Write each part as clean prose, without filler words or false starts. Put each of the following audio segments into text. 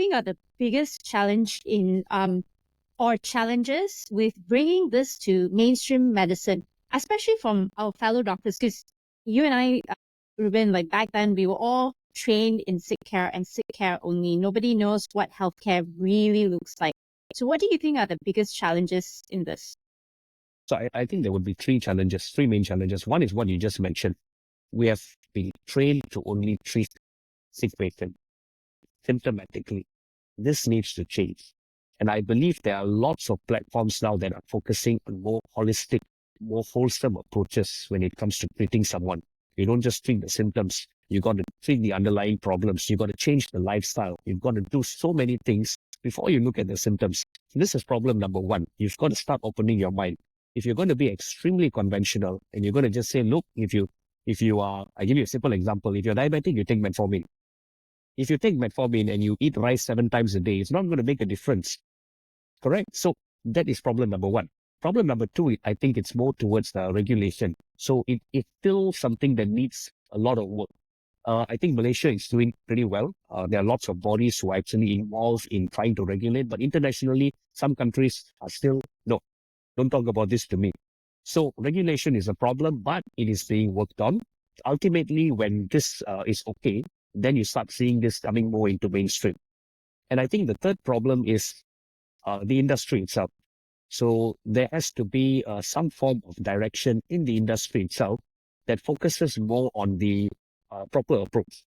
think are the biggest challenge or challenges with bringing this to mainstream medicine, especially from our fellow doctors? Because you and I, Ruben, like back then, we were all trained in sick care and sick care only. Nobody knows what healthcare really looks like. So what do you think are the biggest challenges in this? So I think there would be three main challenges. One is what you just mentioned. We have been trained to only treat sick patients symptomatically. This needs to change. And I believe there are lots of platforms now that are focusing on more holistic, more wholesome approaches when it comes to treating someone. You don't just treat the symptoms. You got to treat the underlying problems. You got to change the lifestyle. You've got to do so many things before you look at the symptoms. This is problem number one. You've got to start opening your mind. If you're going to be extremely conventional and you're going to just say, look, if you are, I give you a simple example. If you're diabetic, you take metformin. If you take metformin and you eat rice 7 times a day, it's not going to make a difference. Correct? So that is problem number one. Problem number two, I think it's more towards the regulation. So it's still something that needs a lot of work. I think Malaysia is doing pretty well. There are lots of bodies who are actually involved in trying to regulate, but internationally, some countries are still, no, don't talk about this to me. So regulation is a problem, but it is being worked on. Ultimately, when this is okay, then you start seeing this coming more into mainstream. And I think the third problem is the industry itself. So there has to be some form of direction in the industry itself that focuses more on the proper approach.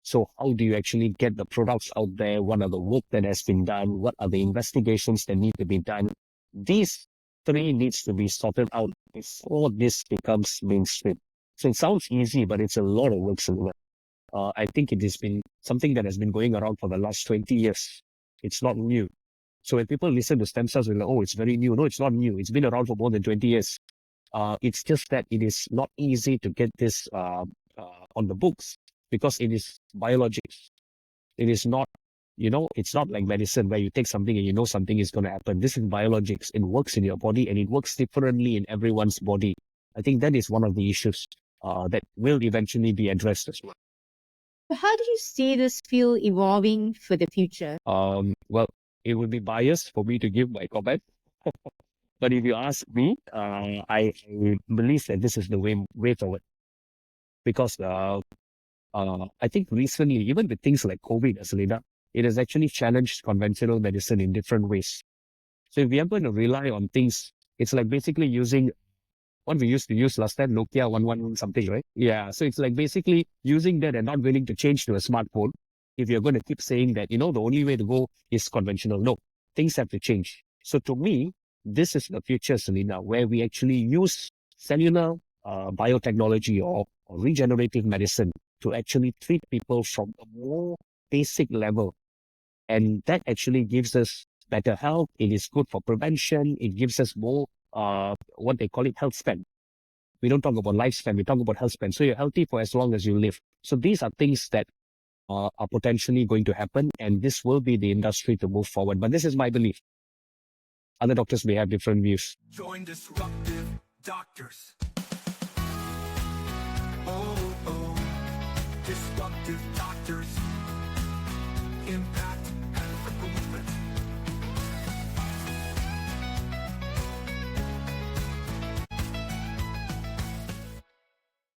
So how do you actually get the products out there? What are the work that has been done? What are the investigations that need to be done? These three needs to be sorted out before this becomes mainstream. So it sounds easy, but it's a lot of work. I think it has been something that has been going around for the last 20 years. It's not new. So when people listen to stem cells, they're like, oh, it's very new. No, it's not new. It's been around for more than 20 years. It's just that it is not easy to get this on the books because it is biologics. It is not, it's not like medicine where you take something and you know something is going to happen. This is biologics. It works in your body and it works differently in everyone's body. I think that is one of the issues that will eventually be addressed as well. How do you see this field evolving for the future? Well, it would be biased for me to give my comment. But if you ask me, I believe that this is the way forward. Because I think recently, even with things like COVID, Selena, it has actually challenged conventional medicine in different ways. So if we are going to rely on things, it's like basically using what we used to use last time, Nokia 111 something, right? Yeah. So it's like basically using that and not willing to change to a smartphone. If you're going to keep saying that, the only way to go is conventional. No, things have to change. So to me, this is the future, Selena, where we actually use cellular biotechnology or regenerative medicine to actually treat people from a more basic level. And that actually gives us better health. It is good for prevention. It gives us more, what they call it, health span. We don't talk about lifespan, we talk about health span. So you're healthy for as long as you live. So these are things that are potentially going to happen, and this will be the industry to move forward. But this is my belief. Other doctors may have different views. Join Disruptive Doctors. Oh.